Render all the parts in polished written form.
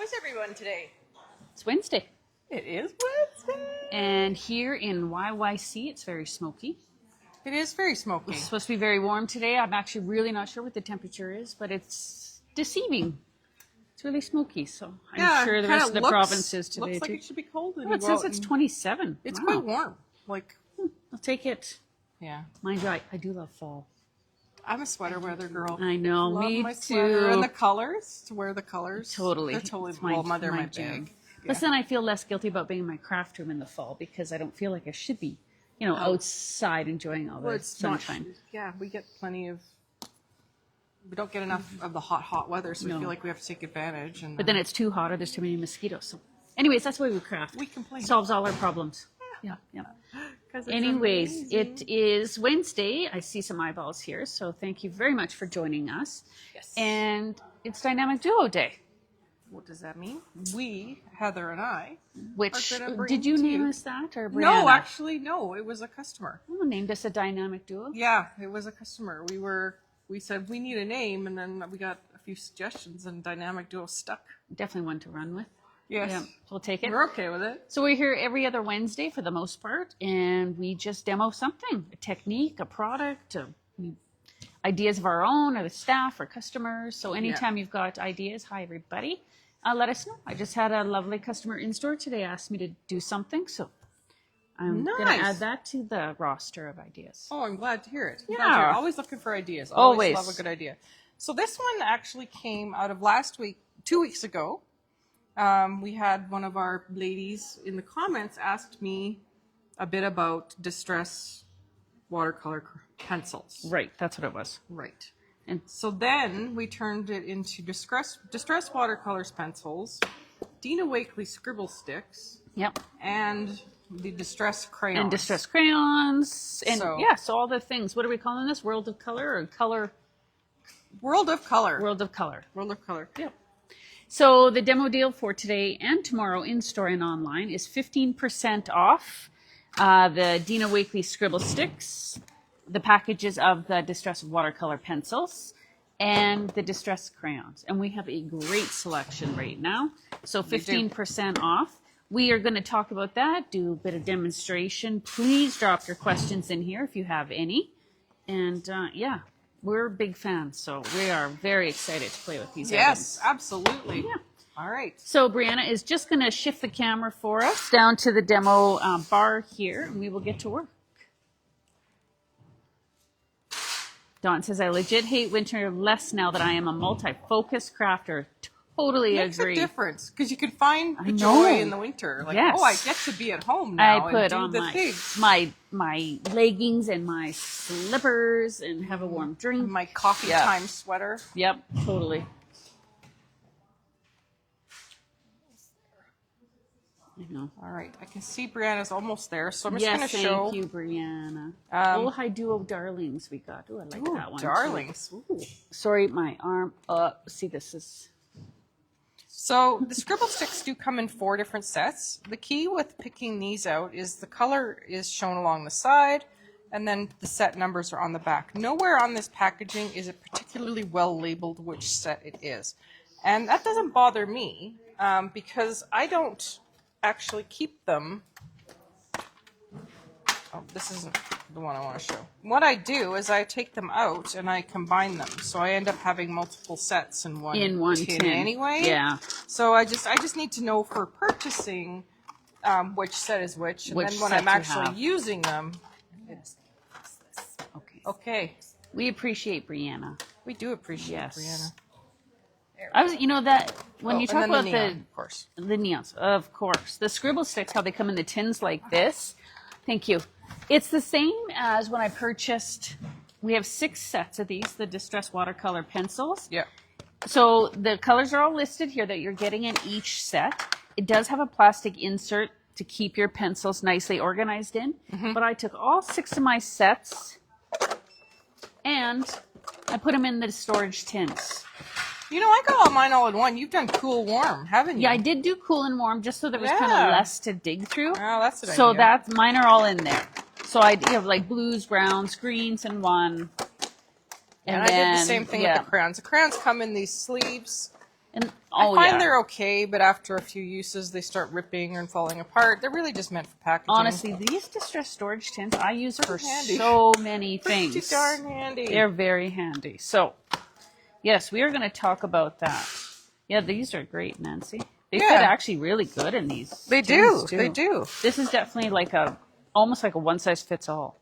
How's everyone today? It's Wednesday. It is Wednesday. And here in YYC, it's very smoky. It is very smoky. It's supposed to be very warm today. I'm actually really not sure what the temperature is, but it's deceiving. It's really smoky, so I'm sure the rest of the provinces today looks like too. it should be cold. Oh, it says it's 27. It's Wow. quite warm. I'll take it. Yeah. Mind you, I do love fall. I'm a sweater weather girl. I know, Love me my too. Sweater. And the colors, to wear the colors. Totally. They're totally It's my my bag. jam. Plus, then I feel less guilty about being in my craft room in the fall because I don't feel like I should be, outside enjoying all the sunshine. We get plenty of. We don't get enough of the hot weather, so we feel like we have to take advantage. But then it's too hot or there's too many mosquitoes. So, anyways, that's why we craft. We complain. Solves all our problems. Yeah. Anyways, it is Wednesday. I see some eyeballs here, so thank you very much for joining us. Yes. And it's Dynamic Duo Day. What does that mean? We, Heather and I, which are gonna bring did you to name you. us that or Brianna? No, actually, no. It was a customer. Oh, named us a Dynamic Duo. Yeah, it was a customer. We said we need a name, and then we got a few suggestions, and Dynamic Duo stuck. Definitely one to run with. Yes. Yeah, so we'll take it. We're okay with it. So we're here every other Wednesday for the most part, and we just demo something, a technique, a product, ideas of our own, or the staff, or customers. So anytime you've got ideas, hi everybody, let us know. I just had a lovely customer in store today ask me to do something, so I'm going to add that to the roster of ideas. Oh, I'm glad to hear it. Yeah. Always looking for ideas. Always. Love a good idea. So this one actually came out of last week, 2 weeks ago. We had one of our ladies in the comments asked me a bit about distress watercolor pencils. Right, that's what it was. Right. And so then we turned it into distress watercolors pencils, Dina Wakley scribble sticks, and the distress crayons. And distress crayons. And so all the things. What are we calling this? World of Color or Color? World of Color. World of Color. World of Color. Yep. So the demo deal for today and tomorrow in store and online is 15% off the Dina Wakley scribble sticks, the packages of the distress watercolor pencils, and the distress crayons. And we have a great selection right now. So 15% off. We are going to talk about that, do a bit of demonstration. Please drop your questions in here if you have any. And we're big fans, so we are very excited to play with these items. Yes, absolutely. Yeah. All right. So Brianna is just going to shift the camera for us down to the demo bar here, and we will get to work. Dawn says, I legit hate winter less now that I am a multi-focus crafter. Totally Makes agree. a difference because you can find the joy in the winter. Like, I get to be at home now I put and do on the things. my leggings and my slippers and have a warm drink. My coffee time sweater. Yep, totally. I know. All right, I can see Brianna's almost there, so I'm just going to show. Thank you, Brianna. Hi, Duo Darlings we got. Oh, I like that one. Darlings. Ooh. Sorry, my arm. See, this is. So the scribble sticks do come in 4 different sets. The key with picking these out is the color is shown along the side, and then the set numbers are on the back. Nowhere on this packaging is it particularly well labeled which set it is. And that doesn't bother me because I don't actually keep them. Oh, this isn't the one I want to show. What I do is I take them out and I combine them. So I end up having multiple sets in one tin anyway. Yeah. So I just need to know for purchasing which set is which. And then when I'm actually using them, it's this. Okay. We appreciate Brianna. We do appreciate Brianna. I was, that when you talk about the neon, of course. The neons, of course, the scribble sticks, how they come in the tins like this. Thank you. It's the same as when I purchased. We have 6 sets of these, the distress watercolor pencils. Yeah. So the colors are all listed here that you're getting in each set. It does have a plastic insert to keep your pencils nicely organized in. Mm-hmm. But I took all 6 of my sets and I put them in the storage tins. I got all mine all in one. You've done cool warm, haven't you? Yeah, I did do cool and warm just so there was kind of less to dig through. Oh, that's an idea. So mine are all in there. So I have like blues, browns, greens in one. And I did the same thing with the crayons. The crayons come in these sleeves. And I find they're okay, but after a few uses, they start ripping and falling apart. They're really just meant for packaging. Honestly, these distress storage tins I use for handy. so many things. Pretty darn handy. They're very handy. So, yes, we are going to talk about that. Yeah, these are great, Nancy. They fit actually really good in these. They tins, do. too. They do. This is definitely like almost like a one size fits all.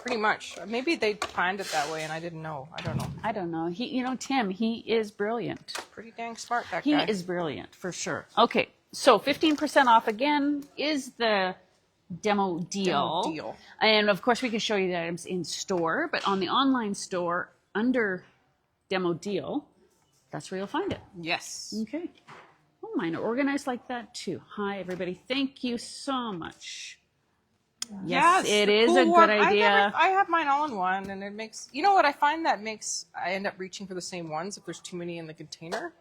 Pretty much. Maybe they planned it that way and I didn't know. I don't know. I don't know. Tim, he is brilliant. Pretty dang smart, that He guy. is brilliant, for sure. Okay, so 15% off again is the demo deal. And of course, we can show you the items in store, but on the online store under demo deal, that's where you'll find it. Yes. Okay. Oh, mine are organized like that too. Hi, everybody. Thank you so much. Yes, it is a good idea. I have mine all in one, and it makes, you know what I find that makes, I end up reaching for the same ones if there's too many in the container.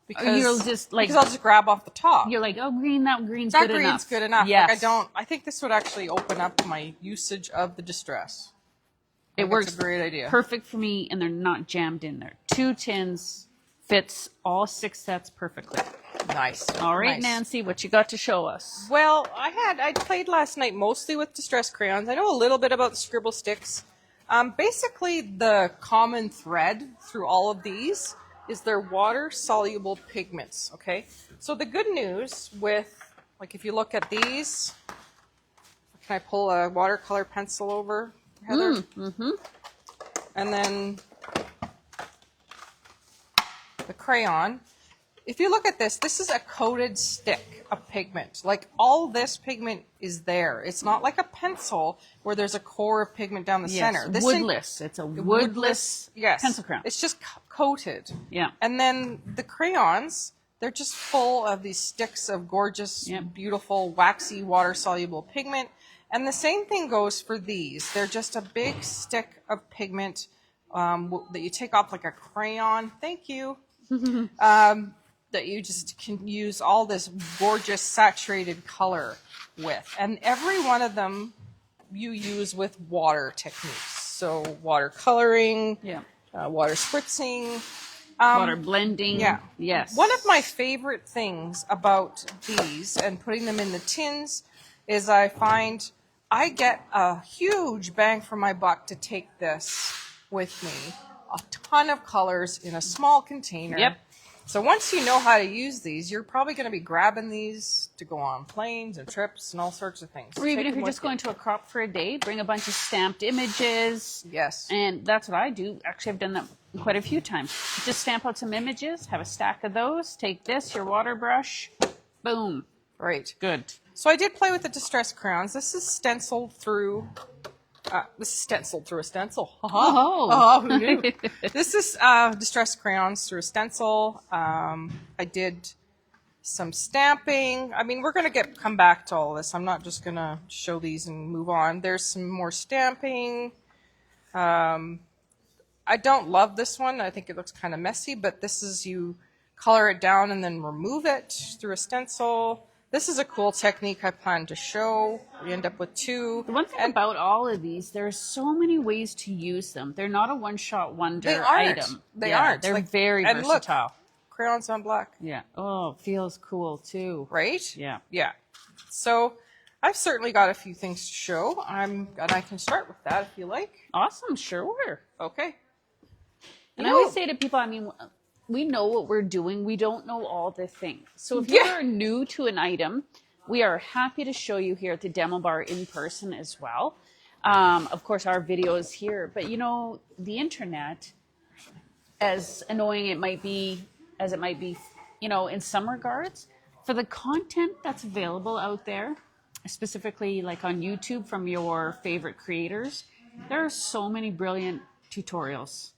Because You'll just like, because I'll just grab off the top. you're like, oh, green's that good green's enough. good enough. Yes. Like I think this would actually open up my usage of the distress. It works. It's a great idea. Perfect for me, and they're not jammed in there. 2 tins fits all 6 sets perfectly. Nice. All right, Nice. Nancy, what you got to show us? Well, I played last night mostly with distress crayons. I know a little bit about the scribble sticks. Basically, the common thread through all of these is their water-soluble pigments, okay? So the good news with, like if you look at these, can I pull a watercolor pencil over, Heather? Mm-hmm. And then the crayon. If you look at this, this is a coated stick of pigment. Like all this pigment is there. It's not like a pencil where there's a core of pigment down the center. This woodless. It's a woodless pencil crayon. It's just coated. Yeah. And then the crayons, they're just full of these sticks of gorgeous, beautiful, waxy, water-soluble pigment. And the same thing goes for these. They're just a big stick of pigment that you take off like a crayon. Thank you. That you just can use all this gorgeous saturated color with. And every one of them you use with water techniques. So water coloring, water spritzing. Water blending. Yeah. Yes. One of my favorite things about these and putting them in the tins is I find I get a huge bang for my buck to take this with me. A ton of colors in a small container. Yep. So once you know how to use these, you're probably going to be grabbing these to go on planes and trips and all sorts of things. Or even if you're just going to a crop for a day, bring a bunch of stamped images. Yes. And that's what I do. Actually, I've done that quite a few times. Just stamp out some images, have a stack of those, take this, your water brush, boom. Right. Good. So I did play with the distress crayons. This is stenciled through... this is stenciled through a stencil. Who knew? This is distress crayons through a stencil. I did some stamping. I mean, we're going to come back to all of this. I'm not just going to show these and move on. There's some more stamping. I don't love this one. I think it looks kind of messy, but this is you color it down and then remove it through a stencil. This is a cool technique I plan to show. We end up with 2. The one thing about all of these, there are so many ways to use them. They're not a one-shot wonder item. They aren't. They're very versatile. Look, crayons on black. Yeah. Oh, feels cool too. Right? Yeah. Yeah. So I've certainly got a few things to show. And I can start with that if you like. Awesome. Sure. Okay. And I always say to people, I mean, we know what we're doing. We don't know all the things. So if you're new to an item, we are happy to show you here at the demo bar in person as well. Of course, our video is here. But, you know, the internet, as annoying as it might be, you know, in some regards, for the content that's available out there, specifically like on YouTube from your favorite creators, there are so many brilliant tutorials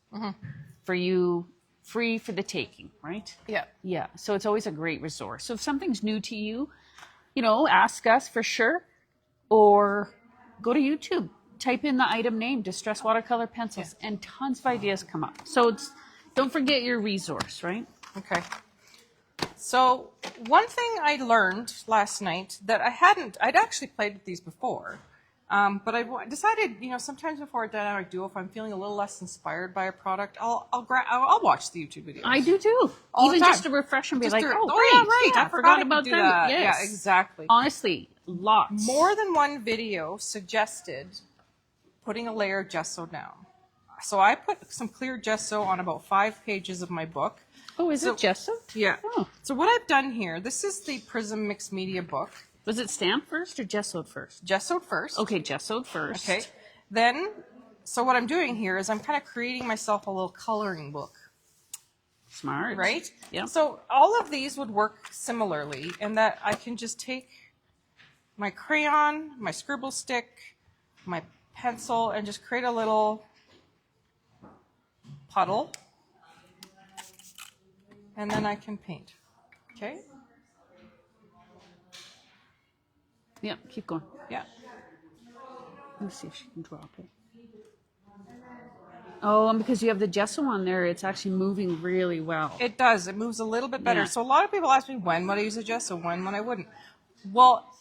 for you, free for the taking, right? Yeah. Yeah. So it's always a great resource. So if something's new to you, you know, ask us for sure, or go to YouTube, type in the item name, distress watercolor pencils, and tons of ideas come up. So don't forget your resource, right? Okay. So one thing I learned last night that I'd actually played with these before, But decided, sometimes before a dynamic duo, if I'm feeling a little less inspired by a product, I'll watch the YouTube videos. I do too. All the Even time. just to refresh and be Just like, to- oh, yeah, right. yeah, I forgot I about could do them. that. Yes. Yeah, exactly. Honestly, lots. More than one video suggested putting a layer of gesso down. So I put some clear gesso on about 5 pages of my book. Oh, is it gesso? Yeah. Oh. So what I've done here, this is the Prism Mixed Media book. Was it stamped first or gessoed first? Gessoed first. Okay, gessoed first. Okay. Then, so what I'm doing here is I'm kind of creating myself a little coloring book. Smart. Right? Yeah. So all of these would work similarly in that I can just take my crayon, my scribble stick, my pencil, and just create a little puddle. And then I can paint. Okay? Yeah, keep going. Yeah. Let me see if she can drop it. Oh, and because you have the gesso on there, it's actually moving really well. It does. It moves a little bit better. Yeah. So a lot of people ask me when would I use a gesso, when I wouldn't. Well,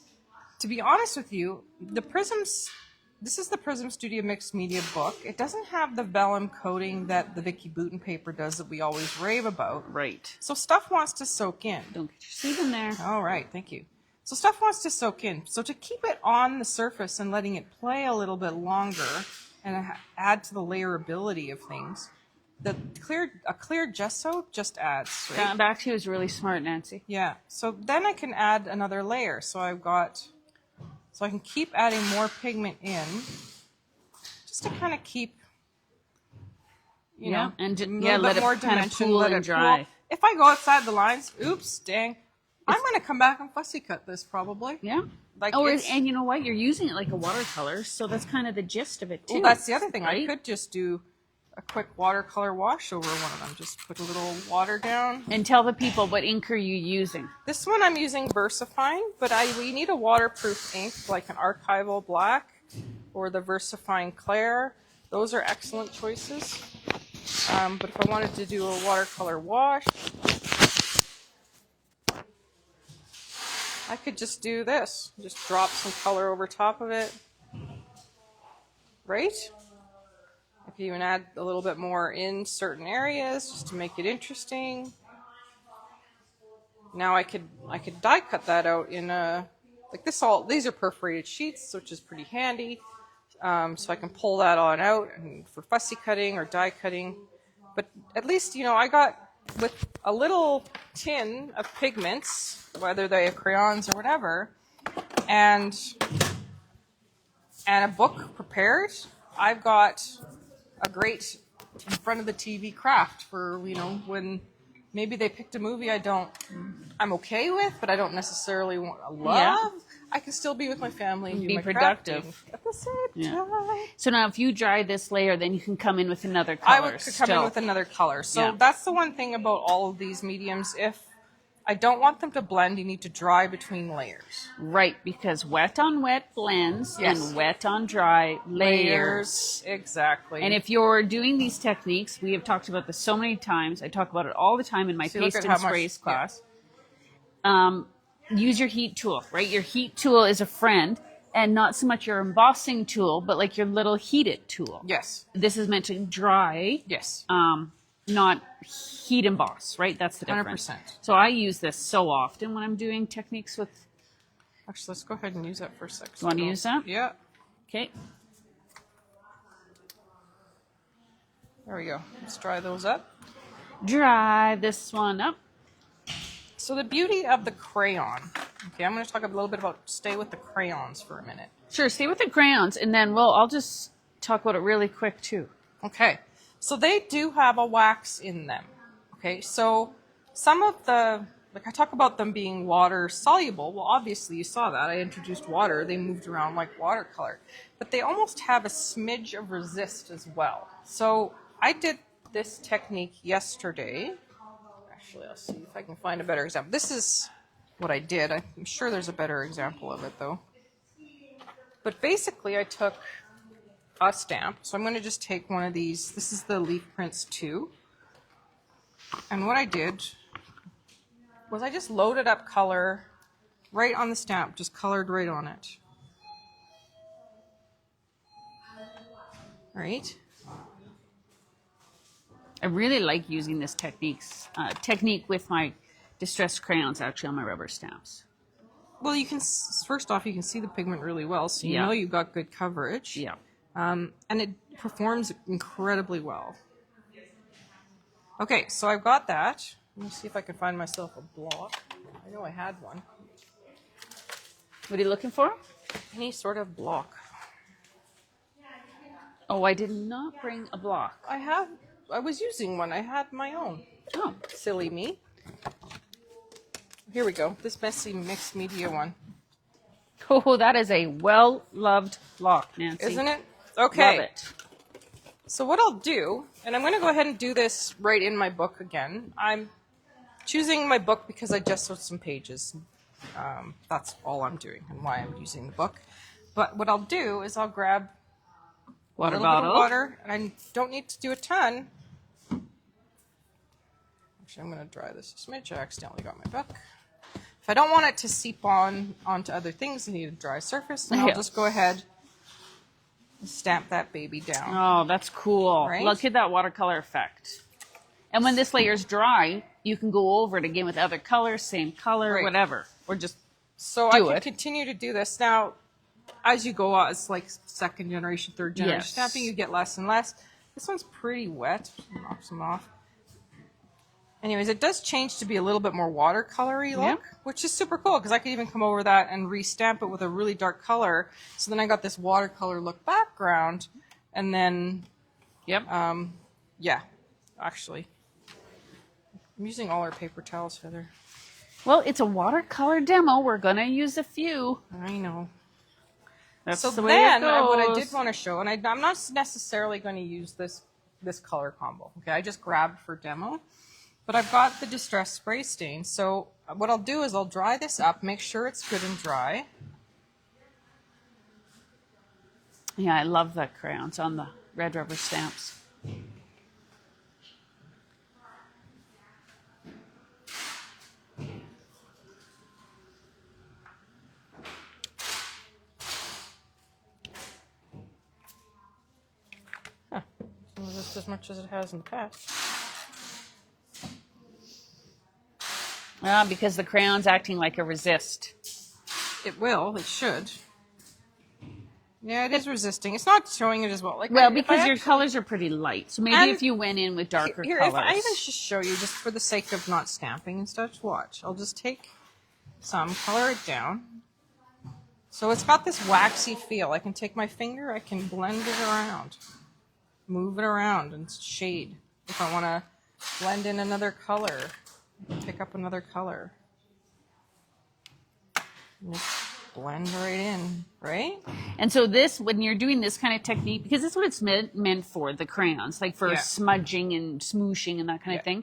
to be honest with you, this is the Prism Studio Mixed Media book. It doesn't have the vellum coating that the Vicky Bouton paper does that we always rave about. Right. So stuff wants to soak in. Don't get your sleeve in there. All right, thank you. So stuff wants to soak in. So to keep it on the surface and letting it play a little bit longer and add to the layerability of things, a clear gesso just adds. Right? That actually was really smart, Nancy. Yeah. So then I can add another layer. So I can keep adding more pigment in, just to kind of keep, and a let little bit it more kind of dimension, pool let and it dry. pool. If I go outside the lines, oops, dang, I'm going to come back and fussy cut this probably. Yeah. Like And you know what? You're using it like a watercolor, so that's kind of the gist of it too. Well, that's the other thing. Right? I could just do a quick watercolor wash over one of them. Just put a little water down. And tell the people what ink are you using. This one I'm using VersaFine, but we need a waterproof ink like an Archival Black or the VersaFine Clair. Those are excellent choices. But if I wanted to do a watercolor wash, I could just do this. Just drop some color over top of it. Right? I could even add a little bit more in certain areas just to make it interesting. Now I could die cut that out in a like this. These are perforated sheets, which is pretty handy. So I can pull that on out and for fussy cutting or die cutting. But at least I got with a little tin of pigments, whether they are crayons or whatever, and a book prepared. I've got a great in front of the TV craft for when maybe they picked a movie I'm okay with, but I don't necessarily want to love. Yeah. I can still be with my family and do Be my productive. crafting at the same time. So now if you dry this layer, then you can come in with another I color. would come in with another color. So Yeah. that's the one thing about all of these mediums. If I don't want them to blend, you need to dry between layers. Right, because wet on wet blends Yes. and wet on dry layers. Exactly. And if you're doing these techniques, we have talked about this so many times. I talk about it all the time in my See, look paste at and how much- sprays class. Use your heat tool, right? Your heat tool is a friend, and not so much your embossing tool, but like your little heated tool. Yes. This is meant to dry, Yes. not heat emboss, right? That's the difference. 100%. So I use this so often when I'm doing techniques with. Actually, let's go ahead and use that for a second. You want to use that? Yeah. Okay. There we go. Let's dry those up. Dry this one up. So the beauty of the crayon. Okay, I'm going to talk a little bit about stay with the crayons for a minute. Sure, stay with the crayons, and then I'll just talk about it really quick too. Okay, so they do have a wax in them. Okay, so some of I talk about them being water soluble. Well, obviously you saw that. I introduced water. They moved around like watercolor. But they almost have a smidge of resist as well. So I did this technique yesterday. Actually, I'll see if I can find a better example. This is what I did. I'm sure there's a better example of it, though. But basically, I took a stamp. So I'm going to just take one of these. This is the Leaf Prints 2. And what I did was I just loaded up color right on the stamp, just colored right on it. right? I really like using this technique with my distressed crayons, actually, on my rubber stamps. Well, you can, first off, you can see the pigment really well, so you know you've got good coverage. Yeah. And it performs incredibly well. Okay, so I've got that. Let me see if I can find myself a block. I know I had one. What are you looking for? Any sort of block. Oh, I did not bring a block. I was using one. I had my own. Oh. Silly me. Here we go. This messy mixed media one. Oh, that is a well-loved block, Nancy. Isn't it? Okay. Love it. So what I'll do, and I'm going to go ahead and do this right in my book again. I'm choosing my book because I just wrote some pages. That's all I'm doing and why I'm using the book. But what I'll do is I'll grab Water a little bit bottle. of water, and I don't need to do a ton. Actually, I'm going to dry this a smidge. I accidentally got my book. If I don't want it to seep onto other things, I need a dry surface, and I'll just go ahead and stamp that baby down. Oh, that's cool. Right? Look at that watercolor effect. And when this layer's dry, you can go over it again with other colors, same color, Right. whatever. Or just So I can continue to do this. Now, as you go on, it's like second generation, third generation stamping, you get less and less. This one's pretty wet. Knock some off. Anyways, it does change to be a little bit more watercolory look, which is super cool because I could even come over that and restamp it with a really dark color. So then I got this watercolor look background, and then, yeah, actually, I'm using all our paper towels, Heather. Well, it's a watercolor demo. We're gonna use a few. I know. That's So the way it then, goes. what I did want to show, and I'm not necessarily going to use this color combo. Okay, I just grabbed for demo. But I've got the Distress Spray Stain. So what I'll do is I'll dry this up, make sure it's good and dry. Yeah, I love the crayons on the red rubber stamps. Just as much as it has in the past. Because the crayon's acting like a resist. It will. It should. Yeah, it is resisting. It's not showing it as well. Because your colors are pretty light. So maybe if you went in with darker here, colors. If I even just show you, just for the sake of not stamping and stuff, watch. I'll just take some, color it down. So it's got this waxy feel. I can take my finger, I can blend it around. Move it around and shade. If I want to blend in another color, pick up another color. And just blend right in, right? And so this, when you're doing this kind of technique, because that's what it's meant for, the crayons, like for smudging and smooshing and that kind of thing,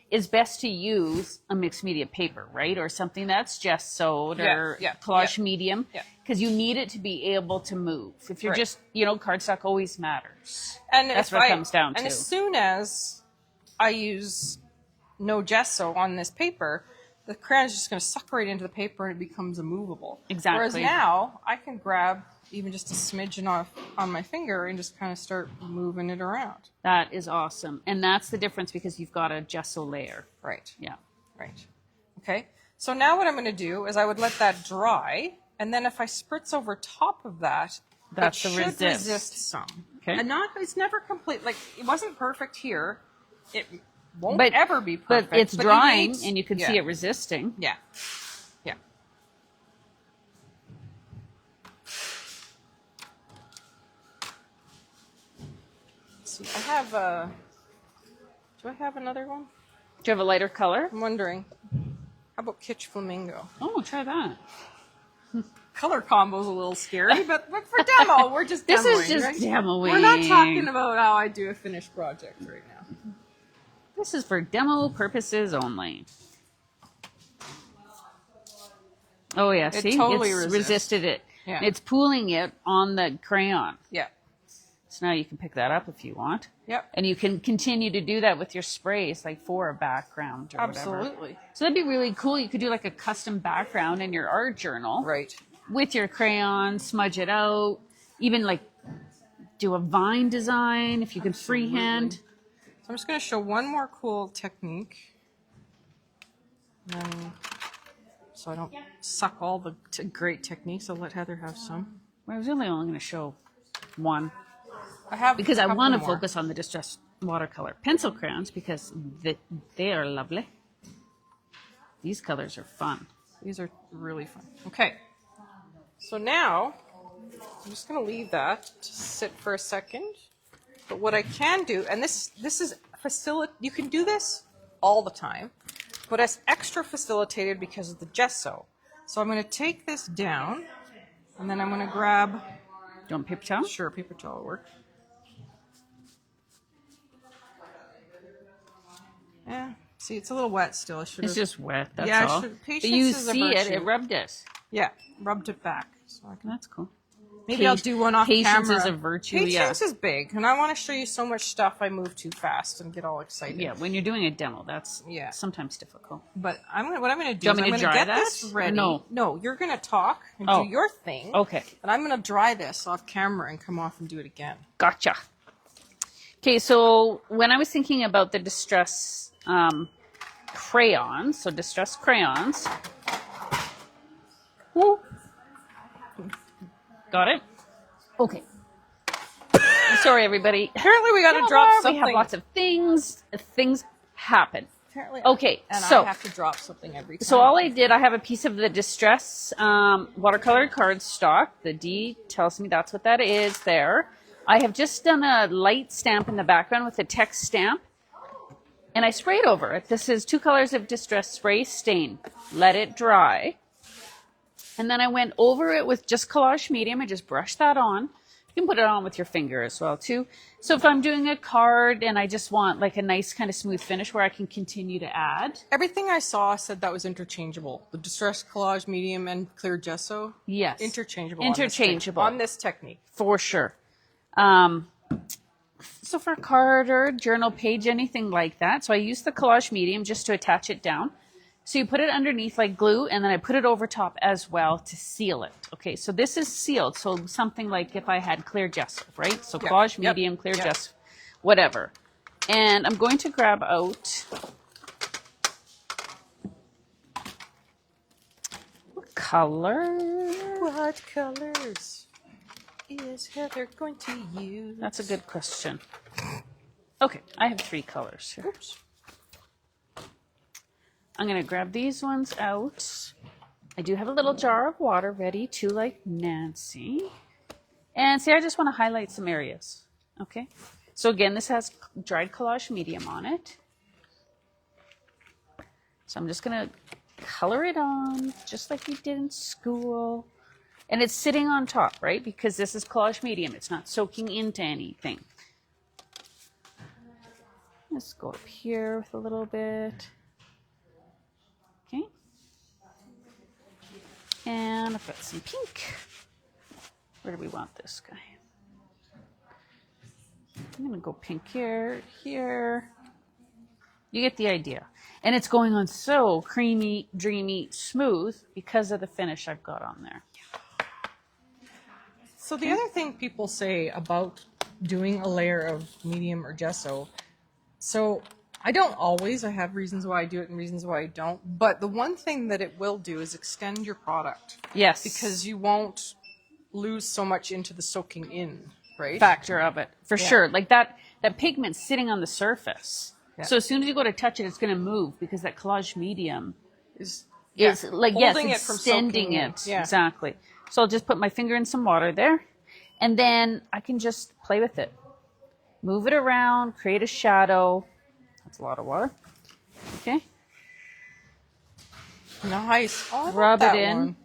is best to use a mixed media paper, right? Or something that's just sewed or collage medium. Because you need it to be able to move. If you're just, cardstock always matters. And that's what it comes down to. And as soon as I use no gesso on this paper, the crayon is just going to suck right into the paper and it becomes immovable. Exactly. Whereas now, I can grab even just a smidgen off on my finger and just kind of start moving it around. That is awesome. And that's the difference because you've got a gesso layer. Right. Yeah. Right. Okay. So now what I'm going to do is I would let that dry, and then if I spritz over top of that, that's it should resist some. Okay. And it's never complete. Like, it wasn't perfect here. It won't ever be perfect. But it's drying, and you can see it resisting. Yeah. Yeah. Let's see. I have do I have another one? Do you have a lighter color? I'm wondering. How about Kitsch Flamingo? Oh, try that. Color combo's a little scary, but for demo, we're just demoing. This is just right? demoing. We're not talking about how I do a finished project right now. This is for demo purposes only. Oh yeah, see, totally it's resisted it. Yeah. It's pooling it on the crayon. Yeah. So now you can pick that up if you want. Yep. And you can continue to do that with your sprays, like for a background or whatever. Absolutely. So that'd be really cool. You could do like a custom background in your art journal. Right. With your crayon, smudge it out, even like do a vine design if you can freehand. So I'm just going to show one more cool technique. So I don't suck all the great techniques. I'll let Heather have some. I was really only going to show one I have because I a couple want to more. focus on the distressed watercolor pencil crayons because they are lovely. These colors are fun. These are really fun. Okay. So now I'm just going to leave that to sit for a second. But what I can do, and this is you can do this all the time, but it's extra facilitated because of the gesso. So I'm going to take this down, and then I'm going to grab, Do you want paper towel? sure, paper towel will work. Yeah, see, it's a little wet still. I should It's have, just wet. That's Yeah, I all. should- But patience you is a see it. virtue. It rubbed us. yeah, rubbed it back. So I can, That's cool. maybe I'll do one off Patience camera. is a virtue. Patience is big, and I want to show you so much stuff I move too fast and get all excited. Yeah, when you're doing a demo, that's Yeah. sometimes difficult. But what I'm going to do you is want I'm me going to to dry get that? this ready. No. You're going to talk and Oh. do your thing. Okay, And I'm going to dry this off camera and come off and do it again. gotcha. Okay, so when I was thinking about the distress crayons, so distress crayons. Woo. Got it? Okay. Sorry, everybody. Apparently we got to drop something. We have lots of things. Things happen. Apparently, Okay, and so I have to drop something every time. So all I did, I have a piece of the distress watercolor cardstock. The D tells me that's what that is there. I have just done a light stamp in the background with a text stamp. And I sprayed over it. This is 2 colors of distress spray stain. Let it dry. And then I went over it with just collage medium. I just brushed that on. You can put it on with your finger as well too. So if I'm doing a card and I just want like a nice kind of smooth finish where I can continue to add. Everything I saw said that was interchangeable. The distress collage medium and clear gesso. Yes. Interchangeable. Interchangeable. On this technique. For sure. So for a card or journal page, anything like that. So I use the collage medium just to attach it down. So you put it underneath like glue, and then I put it over top as well to seal it. Okay, so this is sealed. So something like if I had clear gesso, right? So collage medium, clear gesso, whatever. And I'm going to grab out what color? What colors is Heather going to use? That's a good question. Okay, I have 3 colors here. Oops. I'm going to grab these ones out. I do have a little jar of water ready too, like Nancy. And see, I just want to highlight some areas. Okay. So again, this has dried collage medium on it. So I'm just going to color it on just like we did in school. And it's sitting on top, right? Because this is collage medium. It's not soaking into anything. Let's go up here with a little bit. Okay. And I've got some pink. Where do we want this guy? I'm going to go pink here, here. You get the idea. And it's going on so creamy, dreamy, smooth because of the finish I've got on there. So the other thing people say about doing a layer of medium or gesso, so I don't always, I have reasons why I do it and reasons why I don't, but the one thing that it will do is extend your product. Yes. Because you won't lose so much into the soaking in, right? Factor of it, for sure. Like that pigment's sitting on the surface. Yeah. So as soon as you go to touch it, it's going to move because that collage medium Is like, yes, holding it from extending soaking in. it. Yeah. Exactly. So I'll just put my finger in some water there, and then I can just play with it. Move it around, create a shadow. That's a lot of water. Okay. Nice. Oh, I Rub love it that in. one.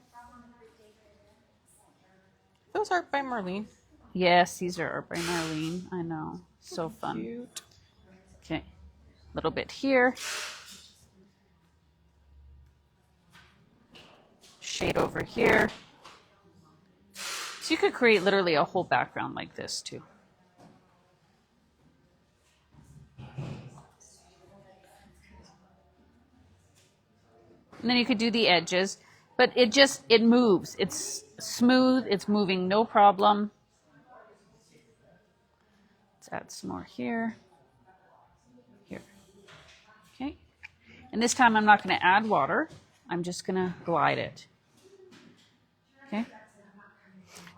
Those are by Marlene. Yes, these are art by Marlene. I know. So fun. Cute. Okay. A little bit here. Shade over here. So you could create literally a whole background like this too. And then you could do the edges, but it moves. It's smooth, it's moving, no problem. Let's add some more here. Here. Okay. And this time I'm not going to add water. I'm just going to glide it. Okay.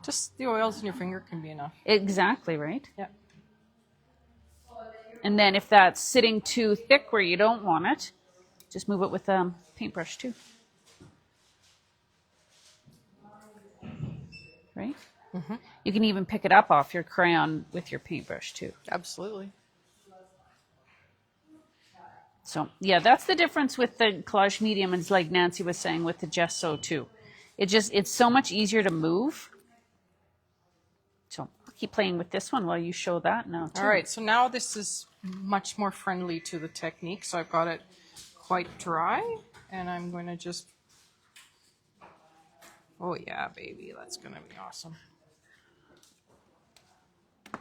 Just the oils in your finger can be enough. Exactly, right? Yeah. And then if that's sitting too thick where you don't want it, just move it with a paintbrush too. Right? Mm-hmm. You can even pick it up off your crayon with your paintbrush too. Absolutely. So yeah, that's the difference with the collage medium, and like Nancy was saying with the gesso too. It's so much easier to move. So I'll keep playing with this one while you show that now too. All right, so now this is much more friendly to the technique. So I've got it quite dry, and I'm going to just, oh yeah, baby, that's going to be awesome.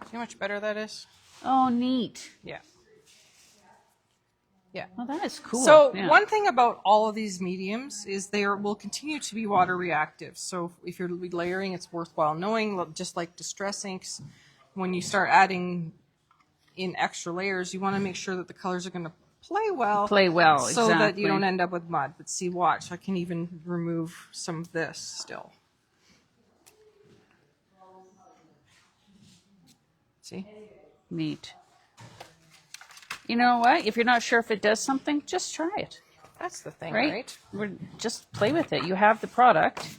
See how much better that is? Oh, neat. Yeah. Yeah. Well, that is cool. So yeah. one thing about all of these mediums is they will continue to be water reactive. So if you're layering, it's worthwhile knowing, just like distress inks, when you start adding in extra layers, you want to make sure that the colors are going to play well. So that you don't end up with mud. But see, watch, I can even remove some of this still. See? Neat. You know what? If you're not sure if it does something, just try it. That's the thing, Right? right? Just play with it. You have the product.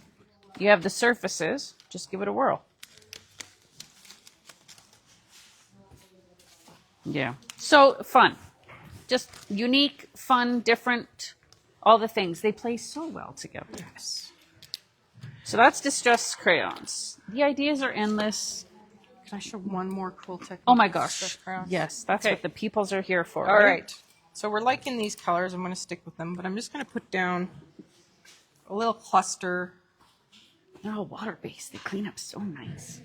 You have the surfaces. Just give it a whirl. Yeah. So fun. Just unique, fun, different, all the things. They play so well together. Yes. So that's Distress crayons. The ideas are endless. Can I show one more cool technique? Oh my with gosh. distress crayons? Yes, that's Okay. what the peoples are here for. All right. So we're liking these colors. I'm going to stick with them, but I'm just going to put down a little cluster They're all water-based. They clean up so nice.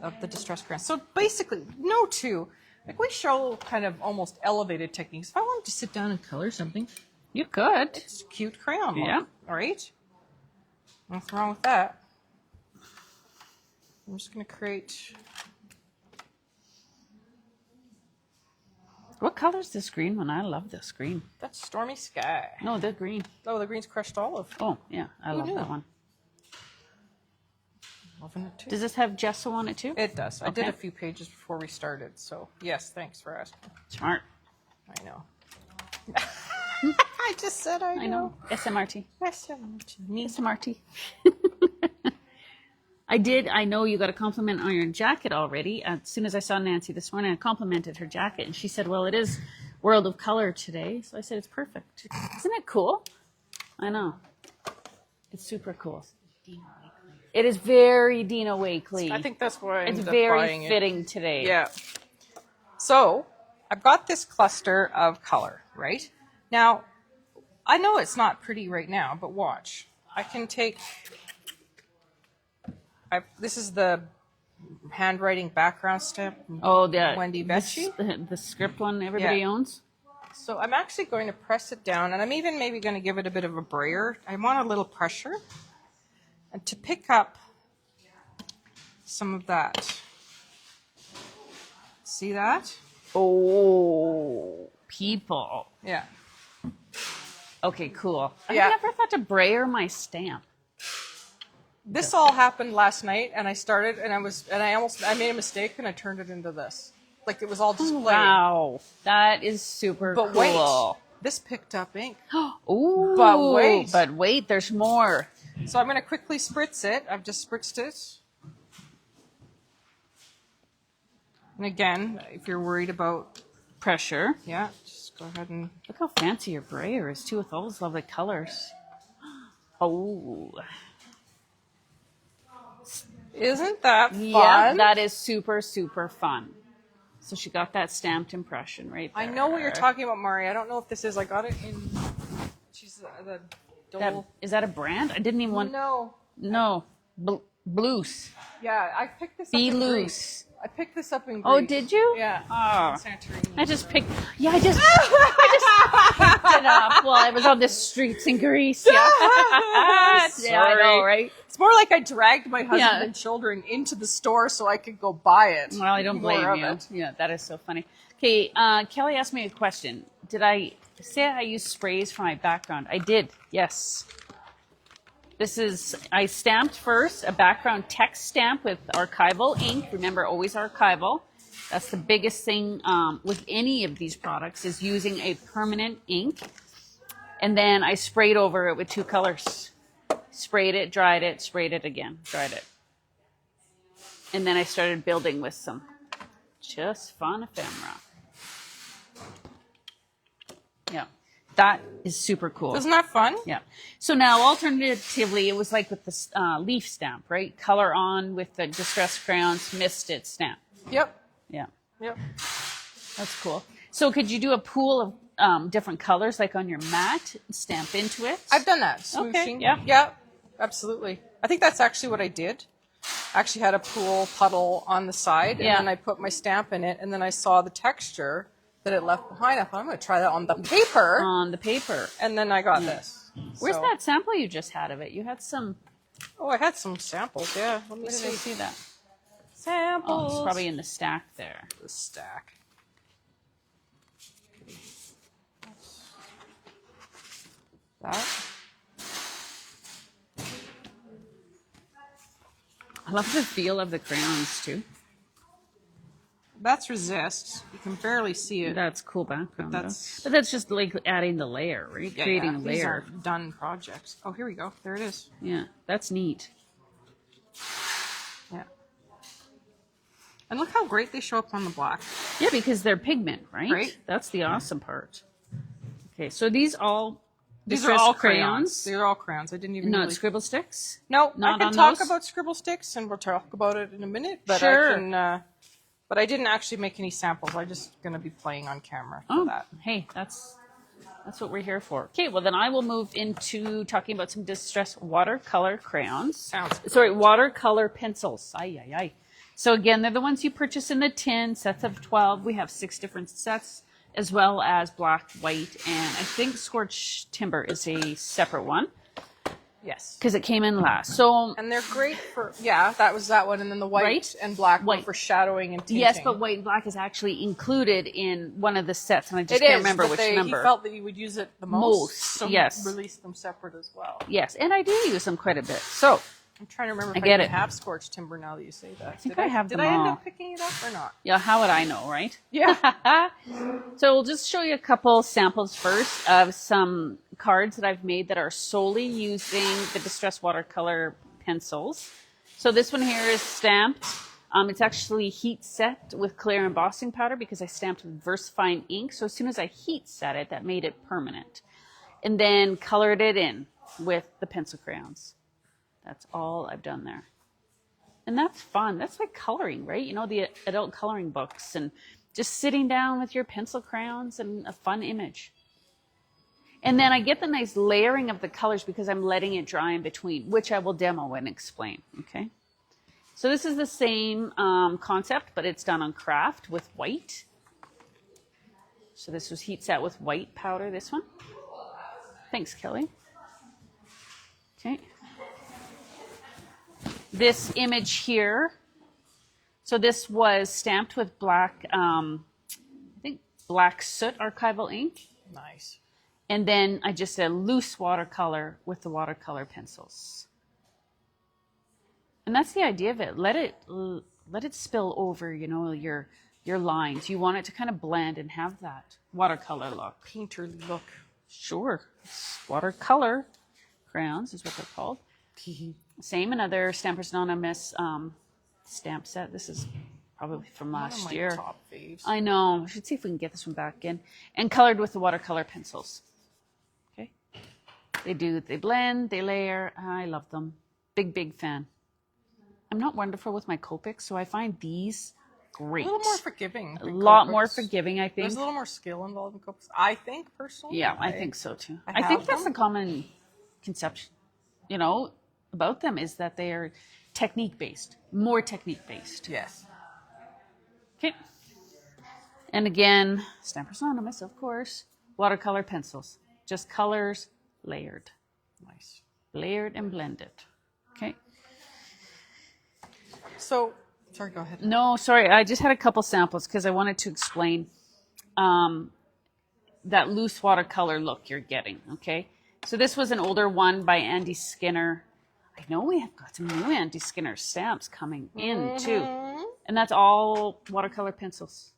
of the distress crayons. So basically, no two. Like we show kind of almost elevated techniques. If I wanted to sit down and color something, You could. it's a cute crayon look. Yeah. All right. Nothing wrong with that. I'm just going to create. What color is this green one? I love this green. That's Stormy Sky. No, the green. Oh, the green's crushed olive. Oh, yeah. I love knew? that one. Loving it too. Does this have gesso on it too? It does. I did Okay. a few pages before we started, so yes, thanks for asking. Smart. I know. I just said I know. I know. SMRT. Me. SMRT. I know you got a compliment on your jacket already. As soon as I saw Nancy this morning, I complimented her jacket, and she said, well, it is World of Color today. So I said, it's perfect. Isn't it cool? I know. It's super cool. It is very Dina Wakely. I think that's why I it's ended up very buying it. fitting today. Yeah. So I've got this cluster of color, right? Now, I know it's not pretty right now, but watch. I can take. This is the handwriting background stamp. Oh, the Wendy Becci. the script one everybody Yeah. owns. So I'm actually going to press it down, and I'm even maybe going to give it a bit of a brayer. I want a little pressure, and to pick up some of that. See that? Oh, people. Yeah. Okay, cool. Yeah. I never thought to brayer my stamp. This all happened last night, and I started, and I made a mistake, and I turned it into this. Like it was all displayed. Wow, that is super But cool. wait, this picked up ink. Ooh, But wait. there's more. So I'm going to quickly spritz it. I've just spritzed it. And again, if you're worried about, Pressure. yeah, just go ahead and. Look how fancy your brayer is too, with all those lovely colors. Oh, Isn't that fun? yeah, that is super, super fun. So she got that stamped impression right there. I know what you're talking about, Mari. I don't know if this is. I got it in. She's the Dole. Is that a brand? I didn't even want. No. No, Blues. Yeah, I picked this Be up in loose. Greece. I picked this up in Greece. Oh, did you? Yeah. Oh. Santorini. I just picked. Yeah, I just picked it up while I was on the streets in Greece. Yeah, yeah, I know, right? It's more like I dragged my husband Yeah. and children into the store so I could go buy it. Well, I don't blame More of you. it. Yeah, that is so funny. Okay, Kelly asked me a question. Did I say I use sprays for my background? I did. Yes. This is, I stamped first a background text stamp with archival ink. Remember, always archival. That's the biggest thing with any of these products is using a permanent ink. And then I sprayed over it with 2 colors. Sprayed it, dried it, sprayed it again, dried it. And then I started building with some just fun ephemera. Yeah. That is super cool. Isn't that fun? Yeah. So now, alternatively, it was like with the leaf stamp, right? Color on with the distressed crayons, missed it stamp. Yep. Yeah. Yep. That's cool. So could you do a pool of different colors, like on your mat, stamp into it? I've done that. Okay, Smooshing. yeah. Yeah. Absolutely. I think that's actually what I did. I actually had a pool puddle on the side, Yeah. and then I put my stamp in it, and then I saw the texture that it left behind. I thought, I'm going to try that on the paper. On the paper. And then I got this. Where's So- that sample you just had of it? You had some. Oh, I had some samples. Yeah. Let me Where did I see. see that? Samples. Oh, it's probably in the stack there. The stack. That. I love the feel of the crayons too. That's resist. You can barely see it. That's cool background. That's- But that's just like adding the layer, right? Yeah, Creating yeah. a These layer. aren't done projects. Oh, here we go. There it is. Yeah, that's neat. Yeah. And look how great they show up on the black. Yeah, because they're pigment, right? Right. That's the awesome part. Okay, so these all These are distressed all crayons. crayons. They're all crayons. I didn't even Not really... scribble sticks. No, not I can on talk those? about scribble sticks, and we'll talk about it in a minute. But Sure. I can. But I didn't actually make any samples. I'm just going to be playing on camera for Oh, that. hey, that's what we're here for. Okay, well then I will move into talking about some distressed watercolor crayons. Sounds good. Sorry, watercolor pencils. Ay, ay, ay. So again, they're the ones you purchase in the tin, sets of 12. We have 6 different sets, as well as black, white, and I think scorched timber is a separate one Yes. because it came in last. So And they're great for, that was that one. And then the white Right? and black were White. for shadowing and tinting. yes, but white and black is actually included in one of the sets, and I just It can't is, remember but which he number. felt that he would use it the most. Most, So yes. he released them separate as well. Yes, and I do use them quite a bit. So I'm trying to remember I if get I it. even have scorched timber now that you say that. think I have Did them I end all. up picking it up or not? yeah, how would I know, right? Yeah. So we'll just show you a couple samples first of some cards that I've made that are solely using the distressed watercolor pencils. So this one here is stamped. It's actually heat set with clear embossing powder because I stamped with VersaFine ink. So as soon as I heat set it, that made it permanent. And then colored it in with the pencil crayons. That's all I've done there. And that's fun. That's like coloring, right? You know, the adult coloring books and just sitting down with your pencil crayons and a fun image. And then I get the nice layering of the colors because I'm letting it dry in between, which I will demo and explain, okay? So this is the same concept, but it's done on craft with white. So this was heat set with white powder, this one. Thanks, Kelly. Okay. This image here, so this was stamped with black, I think black soot archival ink. Nice. And then I just did a loose watercolor with the watercolor pencils. And that's the idea of it. Let it spill over, you know, your lines. You want it to kind of blend and have that watercolor look. Painterly look. Sure. Watercolor crayons is what they're called. Same, another Stampers Anonymous stamp set. This is probably from last One of my year. top faves. I know. We should see if we can get this one back in. And colored with the watercolor pencils. Okay. They blend, they layer. I love them. Big fan. I'm not wonderful with my Copics, so I find these great. A little more forgiving. A than lot more Copics. forgiving, I think. There's a little more skill involved in Copics, I think, personally. Yeah, I think so too. I I think have that's them. the common conception, you know, about them is that they are technique based, more technique based. Yes. Okay. And again, Stampers Anonymous, of course. Watercolor pencils. Just colors layered. Nice. Layered and blended. Okay. So, sorry, go ahead. No, sorry. I just had a couple samples because I wanted to explain that loose watercolor look you're getting. Okay. So this was an older one by Andy Skinner. I know we have got some new Andy Skinner stamps coming in too. And that's all watercolor pencils.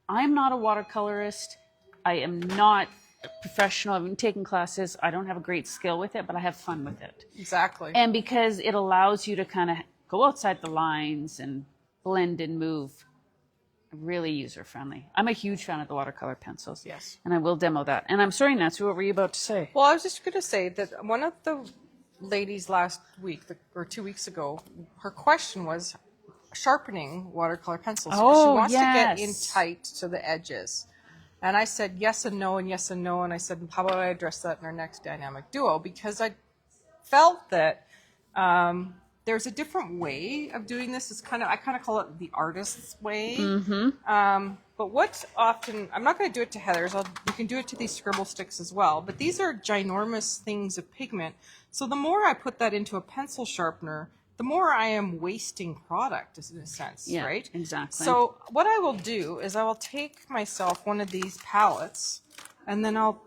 I'm not a watercolorist. I am not a professional. I've been taking classes. I don't have a great skill with it, but I have fun with it. Exactly. And because it allows you to kind of go outside the lines and blend and move. Really user friendly. I'm a huge fan of the watercolor pencils. Yes. And I will demo that. And I'm sorry, Nancy, what were you about to say? Well, I was just going to say that one of the ladies last week or 2 weeks ago, her question was sharpening watercolor pencils. Oh, she wants to get in yes. tight to the edges. And I said yes and no and yes and no. And I said, how about I address that in our next dynamic duo? Because I felt that there's a different way of doing this. It's I kind of call it the artist's way. But what's often, I'm not going to do it to Heather's. You can do it to these scribble sticks as well. But these are ginormous things of pigment. So the more I put that into a pencil sharpener, the more I am wasting product, in a sense, Yeah, right? exactly. So what I will do is I will take myself one of these palettes, and then I'll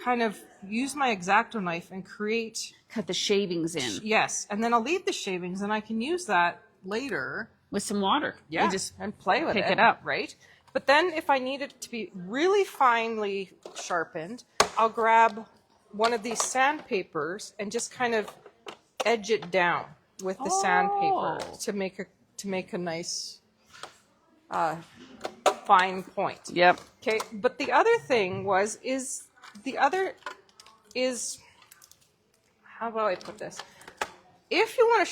kind of use my X-Acto knife and create. Cut the shavings in Yes, and then I'll leave the shavings, and I can use that later. with some water. Yeah, You just and play with pick it up. right? But then if I need it to be really finely sharpened, I'll grab one of these sandpapers and just kind of edge it down with the sandpaper to make a nice fine point. Yep. Okay, but the other thing is how about I put this? If you want to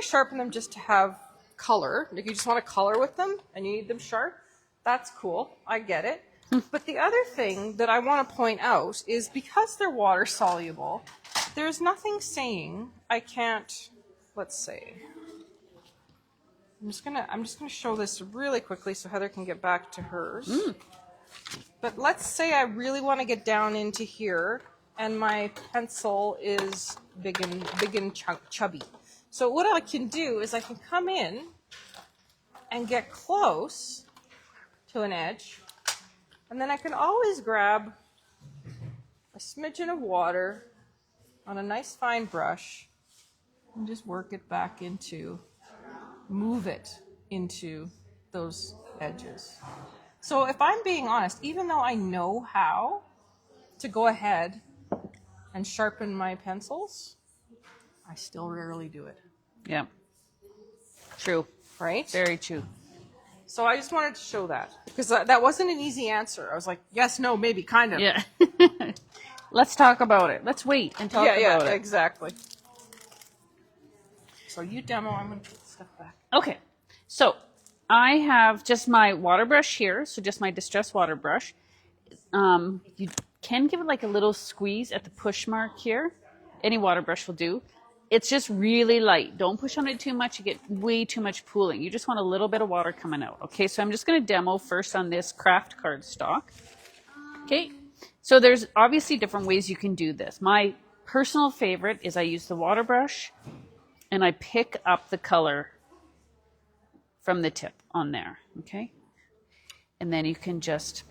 sharpen them just to have color, like you just want to color with them and you need them sharp, that's cool. I get it. But the other thing that I want to point out is because they're water soluble, there's nothing saying I can't, let's say. I'm just gonna show this really quickly so Heather can get back to hers. But let's say I really want to get down into here and my pencil is big and chubby. So what I can do is I can come in and get close to an edge, and then I can always grab a smidgen of water on a nice fine brush and just work it back move it into those edges. So if I'm being honest, even though I know how to go ahead and sharpen my pencils, I still rarely do it. Yeah. True. Right? Very true. So I just wanted to show that because that wasn't an easy answer. I was like, yes, no, maybe, kind of. Yeah. Let's talk about it. Let's wait and talk about it. Exactly. So you demo. I'm going to put stuff back. Okay. So I have just my water brush here. So just my distress water brush. You can give it like a little squeeze at the push mark here. Any water brush will do. It's just really light. Don't push on it too much. You get way too much pooling. You just want a little bit of water coming out. Okay, so I'm just going to demo first on this craft cardstock. Okay, so there's obviously different ways you can do this. My personal favorite is I use the water brush and I pick up the color from the tip on there. Okay, and then you can just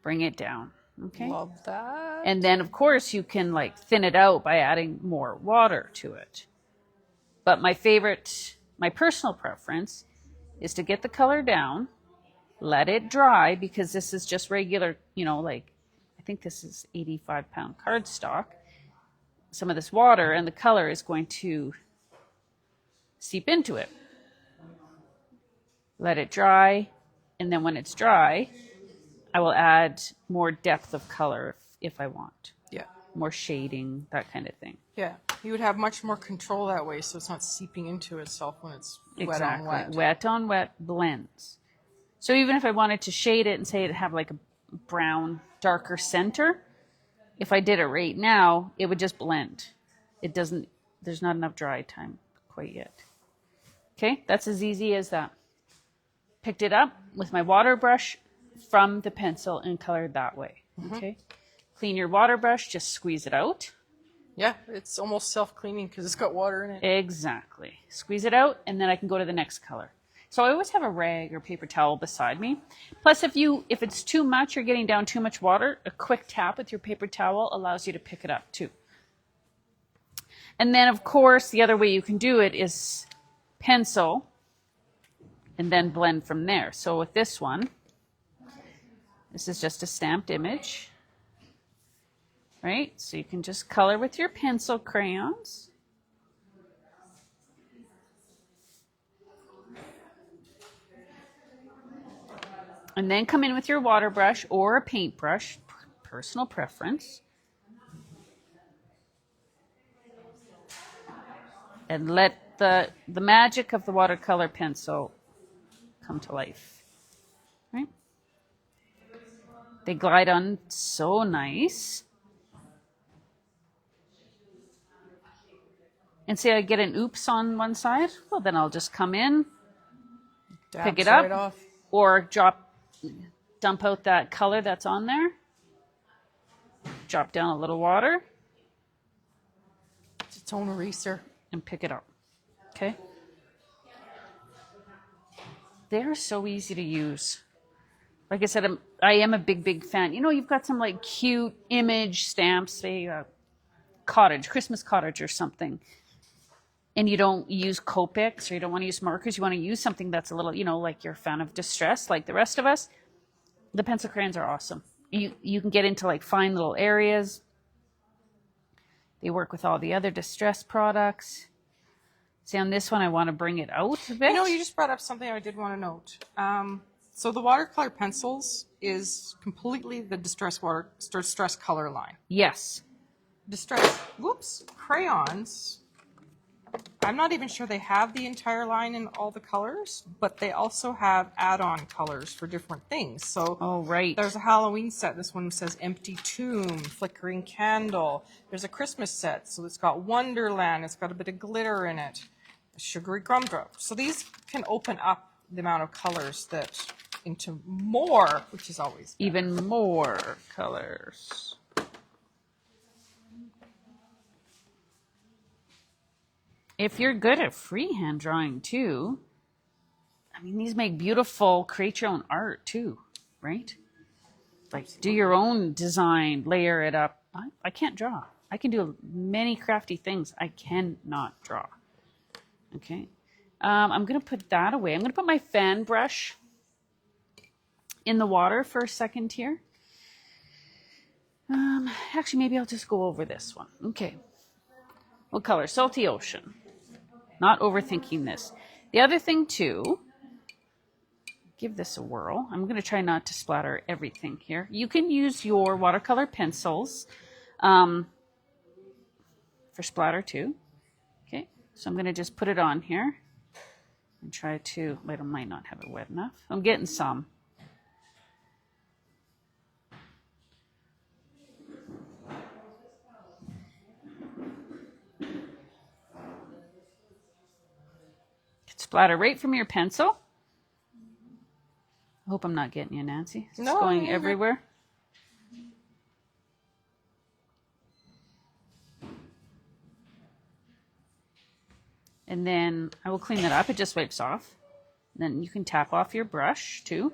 bring it down. Okay. Love that. And then, of course, you can like thin it out by adding more water to it. But my personal preference is to get the color down, let it dry, because this is just regular, I think this is 85-pound cardstock. Some of this water and the color is going to seep into it. Let it dry. And then when it's dry, I will add more depth of color if I want. Yeah. More shading, that kind of thing. Yeah. You would have much more control that way, so it's not seeping into itself when it's wet on wet. Wet on wet blends. So even if I wanted to shade it and say it have like a brown, darker center, if I did it right now, it would just blend. There's not enough dry time quite yet. Okay, that's as easy as that. Picked it up with my water brush from the pencil and colored that way. Okay, clean your water brush, just squeeze it out. Yeah, it's almost self-cleaning because it's got water in it. Exactly. Squeeze it out, and then I can go to the next color. So I always have a rag or paper towel beside me. Plus, if it's too much, you're getting down too much water, a quick tap with your paper towel allows you to pick it up too. And then, of course, the other way you can do it is pencil and then blend from there. So with this one, this is just a stamped image, right? So you can just color with your pencil crayons. And then come in with your water brush or a paintbrush, personal preference. And let the magic of the watercolor pencil come to life. Right? They glide on so nice. And say I get an oops on one side, well then I'll just come in, pick it up, right off. or dump out that color that's on there. Drop down a little water. It's its own eraser. And pick it up. Okay? They're so easy to use. Like I said, I am a big fan. You know, you've got some like cute image stamps, say Christmas cottage or something. And you don't use Copics or you don't want to use markers. You want to use something that's a little, you know, like you're a fan of distress, like the rest of us. The pencil crayons are awesome. You can get into like fine little areas. They work with all the other distress products. See, on this one, I want to bring it out a bit. You know, you just brought up something I did want to note. So the watercolor pencils is completely the distress color line. Yes. Crayons. I'm not even sure they have the entire line in all the colors, but they also have add-on colors for different things. So oh, right. There's a Halloween set. This one says Empty Tomb, Flickering Candle. There's a Christmas set, so it's got Wonderland. It's got a bit of glitter in it. A Sugary Gumdrop. So these can open up the amount of colors that into more, which is always better. Even more colors. If you're good at freehand drawing too, I mean, these make beautiful, create your own art too, right? Like do your own design, layer it up. I can't draw. I can do many crafty things. I cannot draw. Okay. I'm going to put that away. I'm going to put my fan brush in the water for a second here. Actually, maybe I'll just go over this one. Okay. What color? Salty Ocean. Not overthinking this. The other thing too, give this a whirl. I'm going to try not to splatter everything here. You can use your watercolor pencils for splatter too. Okay, so I'm going to just put it on here and try to, I might not have it wet enough. I'm getting some. Splatter right from your pencil. I hope I'm not getting you, Nancy. It's going everywhere. And then I will clean that up. It just wipes off. Then you can tap off your brush too.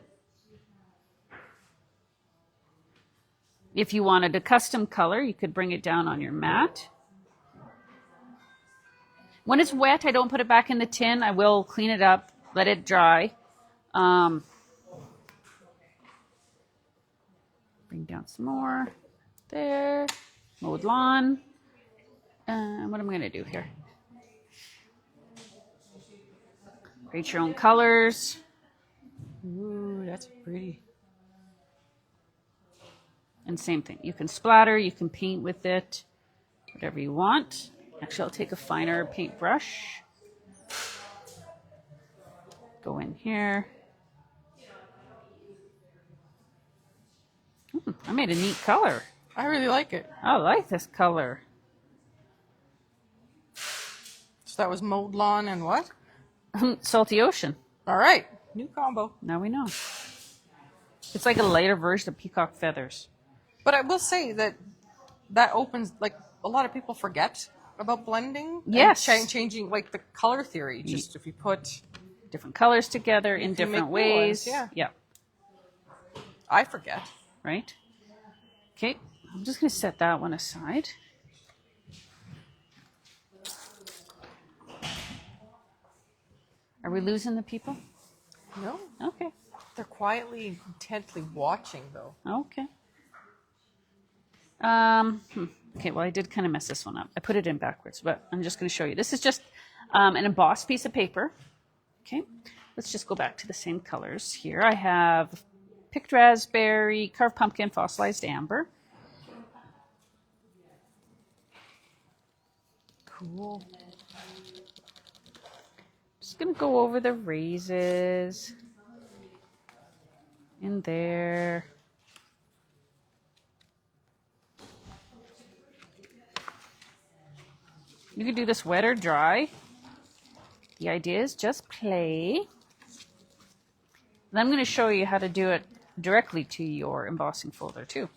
If you wanted a custom color, you could bring it down on your mat. When it's wet, I don't put it back in the tin. I will clean it up, let it dry. Bring down some more. There. Mowed lawn. What am I going to do here? Create your own colors. Ooh, that's pretty. And same thing. You can splatter, you can paint with it, whatever you want. Actually, I'll take a finer paintbrush. Go in here. I made a neat color. I really like it. I like this color. So that was mowed lawn and what? Salty Ocean. All right, new combo. Now we know. It's like a lighter version of Peacock Feathers. But I will say that opens, like, a lot of people forget about blending. Yes. And changing, like, the color theory. Just if you put... Different colors together in can different make new ways. ones, yeah. Yeah. I forget. Right? Okay. I'm just going to set that one aside. Are we losing the people? No. Okay. They're quietly, intently watching, though. Okay. Okay, well, I did kind of mess this one up. I put it in backwards, but I'm just going to show you. This is just an embossed piece of paper. Okay, let's just go back to the same colors here. I have picked raspberry, carved pumpkin, fossilized amber. Cool. Just going to go over the raises in there. You can do this wet or dry. The idea is just play. And I'm going to show you how to do it directly to your embossing folder too.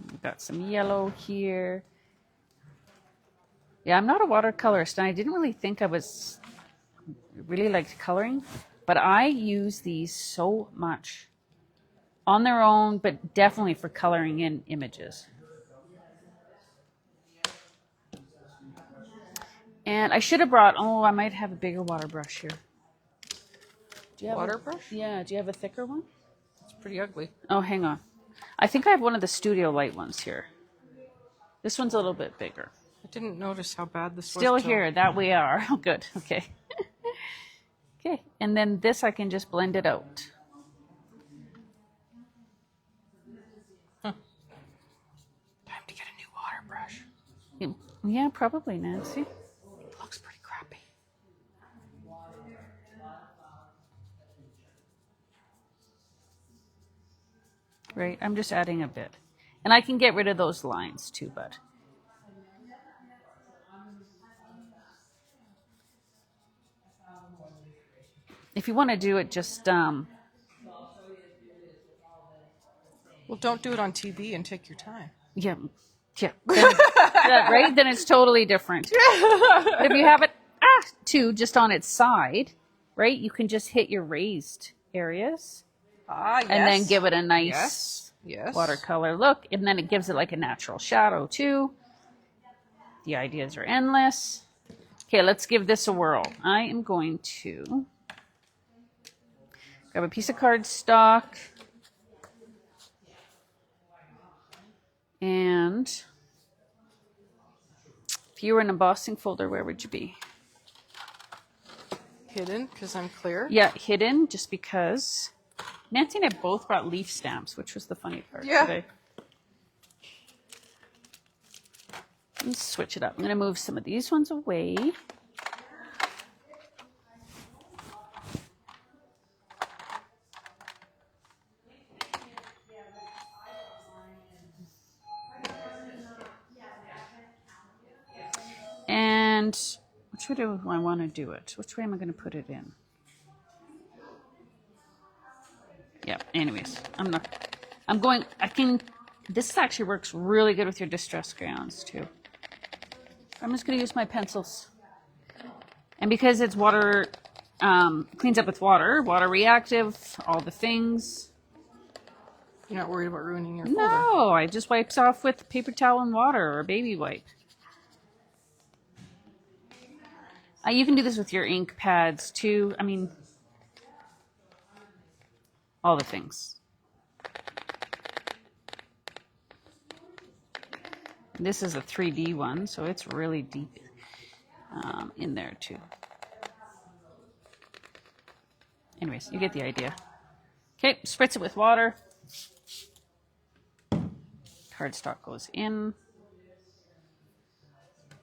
We've got some yellow here. Yeah, I'm not a watercolorist, and I didn't really think I was really liked coloring, but I use these so much on their own, but definitely for coloring in images. And I should have brought, I might have a bigger water brush here. Do you have Water brush? Yeah, do you have a thicker one? It's pretty ugly. Oh, hang on. I think I have one of the Studio Light ones here. This one's a little bit bigger. I didn't notice how bad this was. Still here, that we are. Oh, good, okay. Okay, and then this I can just blend it out. Time to get a new water brush. Yeah, probably, Nancy. It looks pretty crappy. Right, I'm just adding a bit. And I can get rid of those lines too, but... If you want to do it, just... Well, don't do it on TV and take your time. Yeah. Yeah, right? Then it's totally different. But if you have it, too, just on its side, right? You can just hit your raised areas. Ah, yes. And then give it a nice yes. watercolor look. And then it gives it like a natural shadow, too. The ideas are endless. Okay, let's give this a whirl. I am going to grab a piece of cardstock. And if you were in an embossing folder, where would you be? Hidden, because I'm clear. Yeah, hidden, just because. Nancy and I both brought leaf stamps, which was the funny part today. Let's switch it up. I'm going to move some of these ones away. And which way do I want to do it? Which way am I going to put it in? Yeah, anyways, this actually works really good with your distress crayons too. I'm just going to use my pencils. And because it's water, cleans up with water, water reactive, all the things. You're not worried about ruining your folder? No, I just wipes off with paper towel and water or a baby wipe. You can do this with your ink pads too. I mean, all the things. This is a 3D one, so it's really deep in there too. Anyways, you get the idea. Okay, spritz it with water. Cardstock goes in.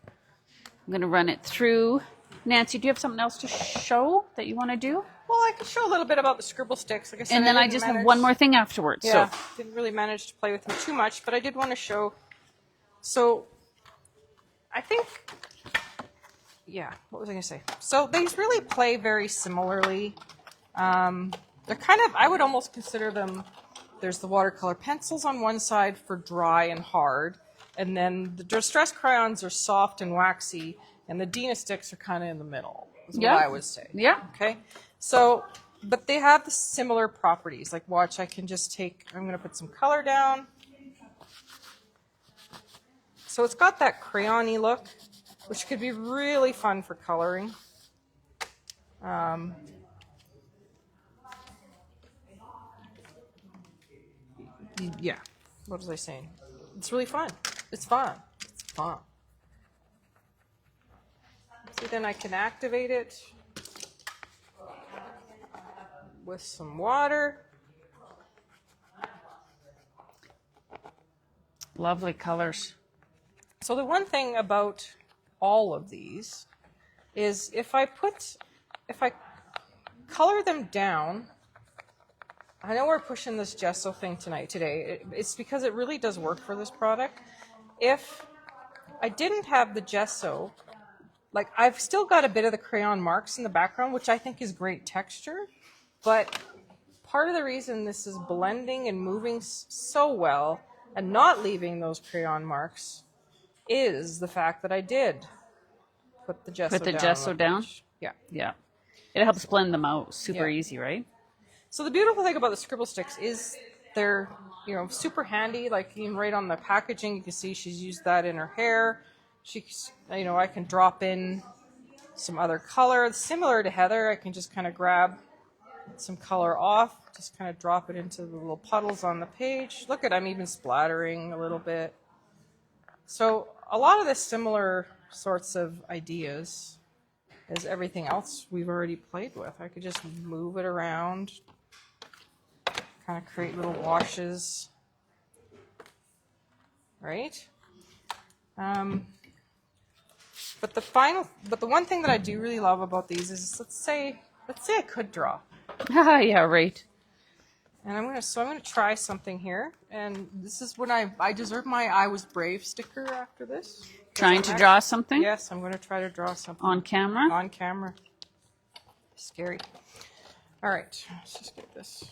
I'm going to run it through. Nancy, do you have something else to show that you want to do? Well, I could show a little bit about the scribble sticks. Like I said, and then I just have one more thing afterwards. Yeah, so. didn't really manage to play with them too much, but I did want to show. So, I think yeah, what was I going to say? So these really play very similarly. They're kind of, I would almost consider them, there's the watercolor pencils on one side for dry and hard, and then the Distress crayons are soft and waxy, and the Dina sticks are kind of in the middle, is what I would say. Yeah. Okay? So, but they have the similar properties. Like, watch, I can just take, I'm going to put some color down. So it's got that crayon-y look, which could be really fun for coloring. Yeah, what was I saying? It's really fun. It's fun. It's fun. So then I can activate it with some water. Lovely colors. So the one thing about all of these is if I color them down, I know we're pushing this gesso thing today. It's because it really does work for this product. If I didn't have the gesso, like I've still got a bit of the crayon marks in the background, which I think is great texture, but part of the reason this is blending and moving so well and not leaving those crayon marks is the fact that I did put the gesso down. Put the gesso down? Yeah. Yeah. It helps blend them out super Yeah. easy, right? So the beautiful thing about the scribble sticks is they're, super handy. Like even right on the packaging, you can see she's used that in her hair. I can drop in some other color. Similar to Heather, I can just kind of grab some color off, just kind of drop it into the little puddles on the page. Look at, I'm even splattering a little bit. So a lot of the similar sorts of ideas as everything else we've already played with. I could just move it around, kind of create little washes, right? But the one thing that I do really love about these is let's say I could draw, Yeah, right. and I'm gonna try something here, and this is when I deserve my I was brave sticker after this. Trying to draw something? Yes, I'm gonna try to draw something On camera? on camera. Scary. All right, let's just get this.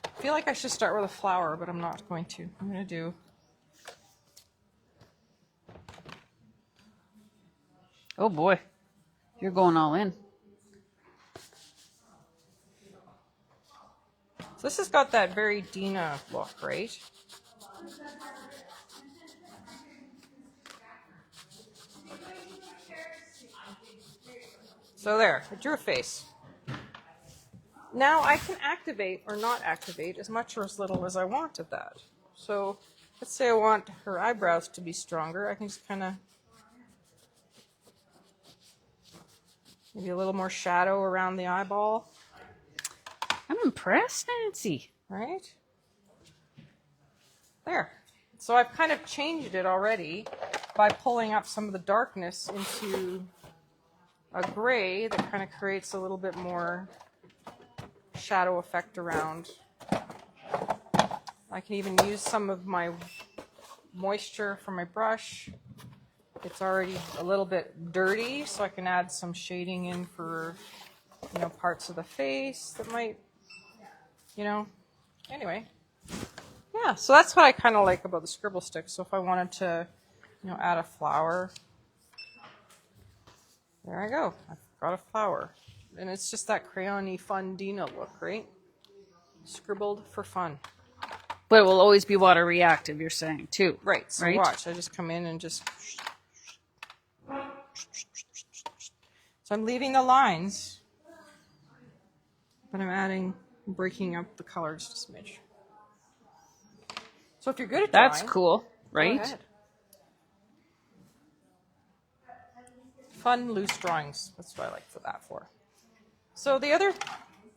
I feel like I should start with a flower, but I'm not going to. I'm going to do... Oh boy, you're going all in. So this has got that very Dina look, right? So there, I drew a face. Now I can activate or not activate as much or as little as I want of that. So let's say I want her eyebrows to be stronger. I can just kind of, maybe a little more shadow around the eyeball. I'm impressed, Nancy. Right? There. So I've kind of changed it already by pulling up some of the darkness into a gray that kind of creates a little bit more shadow effect around. I can even use some of my moisture from my brush. It's already a little bit dirty, so I can add some shading in for, parts of the face that might, anyway. Yeah, so that's what I kind of like about the scribble stick. So if I wanted to, add a flower, there I go. I've got a flower. And it's just that crayon-y fun Dina look, right? Scribbled for fun. But it will always be water reactive, you're saying, too. Right, so right? watch. I just come in and just... So I'm leaving the lines, but I'm breaking up the colors just a smidge. So if you're good at drawing... That's cool, right? Go ahead. Fun, loose drawings. That's what I like that for. So the other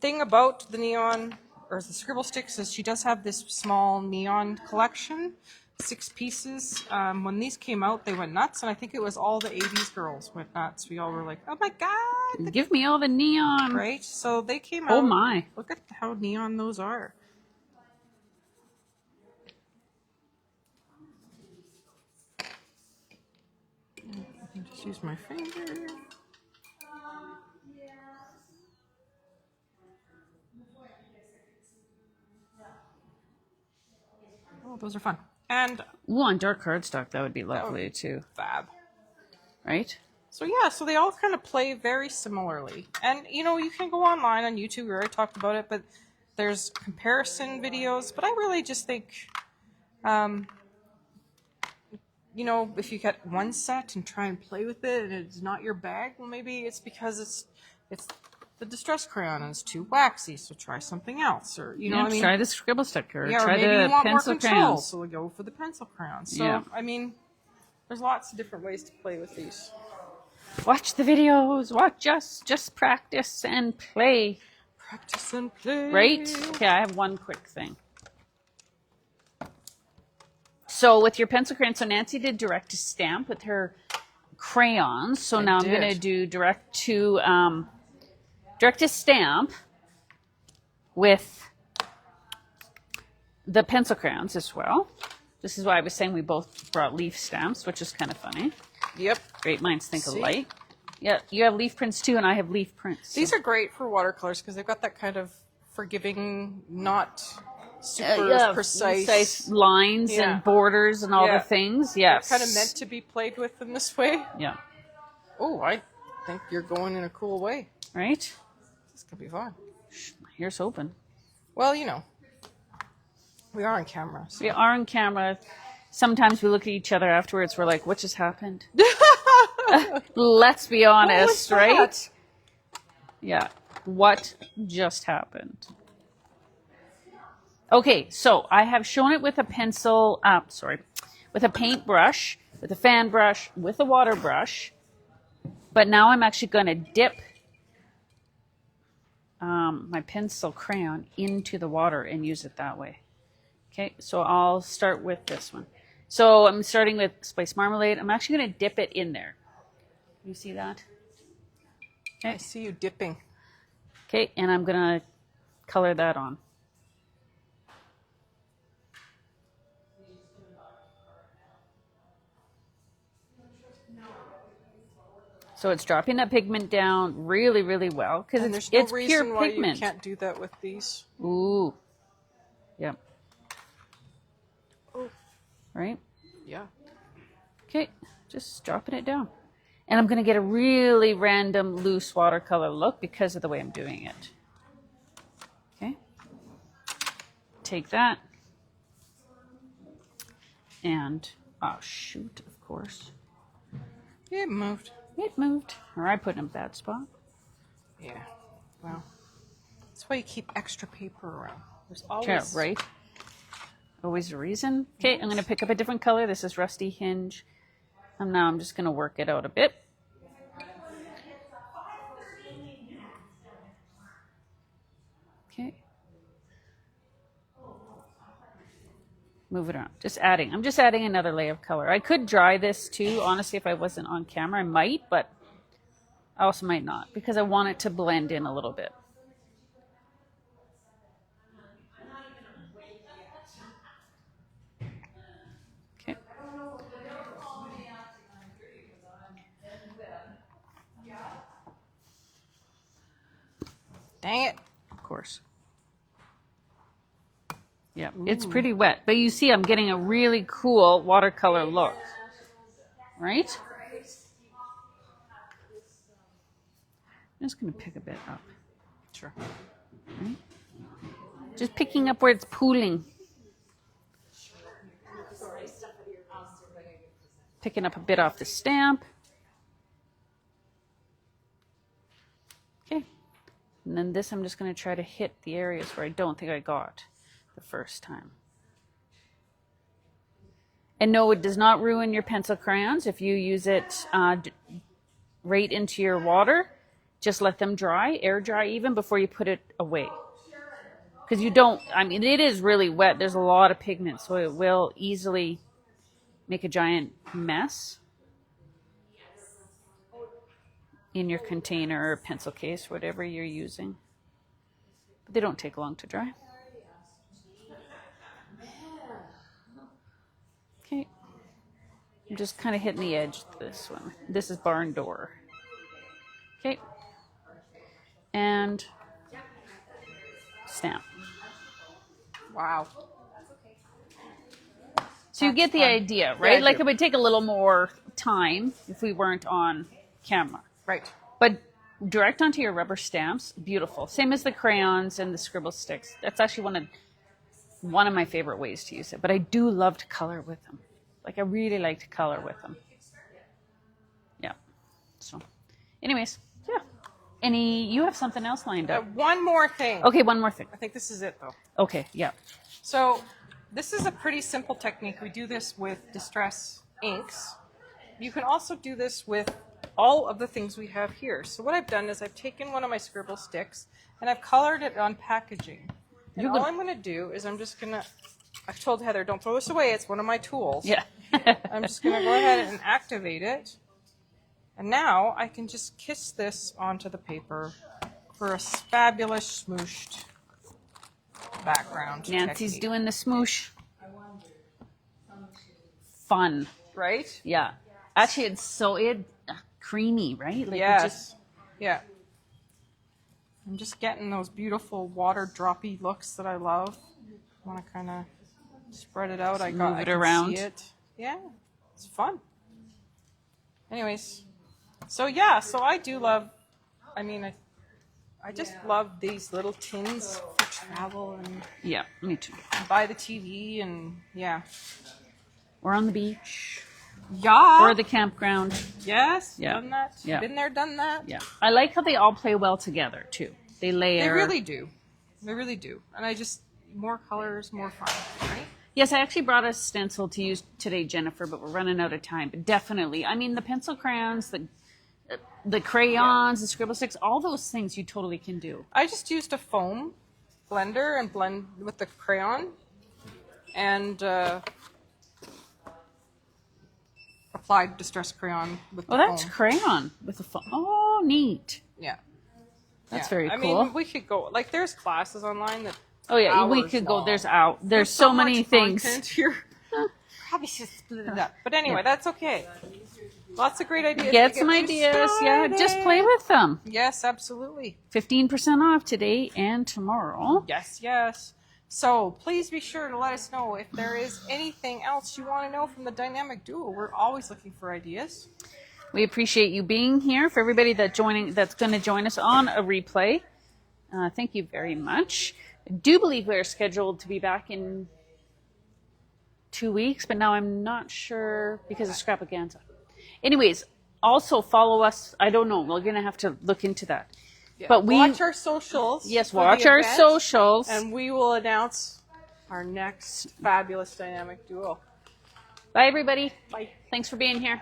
thing about the neon, or the scribble sticks, is she does have this small neon collection, 6 pieces. When these came out, they went nuts, and I think it was all the 80s girls went nuts. We all were like, oh my God. Give me all the neon. Right? So they came out. Oh my. Look at how neon those are. I can Just use my finger. Oh, those are fun. And Ooh, on dark cardstock, that would be lovely too. fab. Right? So yeah, so they all kind of play very similarly. And you know, you can go online on YouTube, we already talked about it, but there's comparison videos. But I really just think, you know, if you get one set and try and play with it and it's not your bag, well maybe it's because it's the distress crayon and it's too waxy, so try something else. Or you know what I mean? Try the scribble stick or Yeah, or try maybe the you want more pencil control, crayons. so we go for the pencil crayons. So Yeah. I mean, there's lots of different ways to play with these. Watch the videos. Watch us. Just practice and play. Practice and play. Right? Okay, I have one quick thing. So with your pencil crayon, so Nancy did direct to stamp with her crayons. So now I'm going to do direct to stamp with the pencil crayons as well. This is why I was saying we both brought leaf stamps, which is kind of funny. Yep. Great minds think alike. Yeah, you have leaf prints too, and I have leaf prints. So. These are great for watercolors because they've got that kind of forgiving, not super precise lines and borders and all the things. Yes. They're kind of meant to be played with in this way. Yeah. Oh, I think you're going in a cool way. Right? This could be fun. Here's hoping. Well, you know, we are on camera. So. We are on camera. Sometimes we look at each other afterwards. We're like, what just happened? Let's be honest, right? Yeah. What just happened? Okay, so I have shown it with a pencil, with a paintbrush, with a fan brush, with a water brush. But now I'm actually going to dip my pencil crayon into the water and use it that way. Okay, so I'll start with this one. So I'm starting with Spice Marmalade. I'm actually going to dip it in there. You see that? Okay. I see you dipping. Okay, and I'm going to color that on. So it's dropping that pigment down really, really well because it's no pure reason why pigment. You can't do that with these. Ooh. Yep. Oh. Right? Yeah. Okay, just dropping it down. And I'm going to get a really random loose watercolor look because of the way I'm doing it. Okay. Take that. And, oh shoot, of course. It moved. It moved. Or I put it in a bad spot. Yeah. Well, that's why you keep extra paper around. There's always... Yeah, right? Always a reason. Okay, I'm going to pick up a different color. This is Rusty Hinge. And now I'm just going to work it out a bit. Okay. Move it around. Just adding. I'm just adding another layer of color. I could dry this too. Honestly, if I wasn't on camera, I might, but I also might not because I want it to blend in a little bit. Okay. Dang it. Of course. Yeah, it's pretty wet. But you see I'm getting a really cool watercolor look. Right? I'm just going to pick a bit up. Sure. Right? Just picking up where it's pooling. Picking up a bit off the stamp. Okay. And then this I'm just going to try to hit the areas where I don't think I got the first time. And no, it does not ruin your pencil crayons if you use it right into your water. Just let them dry, air dry even, before you put it away. Because you don't, I mean, it is really wet. There's a lot of pigment, so it will easily make a giant mess in your container or pencil case, whatever you're using. But they don't take long to dry. Okay. I'm just kind of hitting the edge of this one. This is barn door. Okay. And stamp. Wow. So you That's get the fun. idea, Yeah, right? I Like do. it would take a little more time if we weren't on camera. Right. But direct onto your rubber stamps, beautiful. Same as the crayons and the scribble sticks. That's actually one of my favorite ways to use it. But I do love to color with them. Like I really like to color with them. Yeah. So anyways, yeah. You have something else lined up. One more thing. Okay, one more thing. I think this is it though. Okay, yeah. So this is a pretty simple technique. We do this with distress inks. You can also do this with all of the things we have here. So what I've done is I've taken one of my scribble sticks and I've colored it on packaging. And all I'm going to do is I've told Heather, don't throw this away. It's one of my tools. Yeah. I'm just going to go ahead and activate it. And now I can just kiss this onto the paper for a fabulous smooshed background. Nancy's technique. doing the smoosh. Fun. Right? Yeah. Actually, it's creamy, right? Like Yes. Yeah. I'm just getting those beautiful water droppy looks that I love. I want to kind of spread it out. I move can it around. see it. Yeah. It's fun. Anyways. So yeah, so I do love, I just love these little tins for travel and Yeah, me too. buy the TV and yeah. Or on the beach. Yeah. Or the campground. Yes. Yeah. Done that. Yeah. Been there, done that. Yeah. I like how they all play well together, too. They layer. They really do. They really do. And more colors, more fun, right? Yes, I actually brought a stencil to use today, Jennifer, but we're running out of time. But definitely. I mean, the pencil crayons, the crayons, the scribble sticks, all those things you totally can do. I just used a foam blender and blend with the crayon and applied distress crayon with the Oh, that's foam. crayon with a phone. Oh, neat. Yeah. That's Yeah. very I cool. mean, we could go, like there's classes online that Oh, yeah, we hours could go. long. There's so many much things. content here. Probably should split it up. But anyway, that's okay. Lots of great ideas. Get to some you ideas. Yeah, just play started. with them. Yes, absolutely. 15% off today and tomorrow. Yes, yes. So please be sure to let us know if there is anything else you want to know from the Dynamic Duo. We're always looking for ideas. We appreciate you being here. For everybody that's going to join us on a replay, thank you very much. I do believe we're scheduled to be back in 2 weeks, but now I'm not sure because of Scrapaganza. Anyways, also follow us. I don't know. We're going to have to look into that. Yeah. But watch our socials. Yes, for watch the our event, socials. and we will announce our next fabulous Dynamic Duo. Bye, everybody. Bye. Thanks for being here.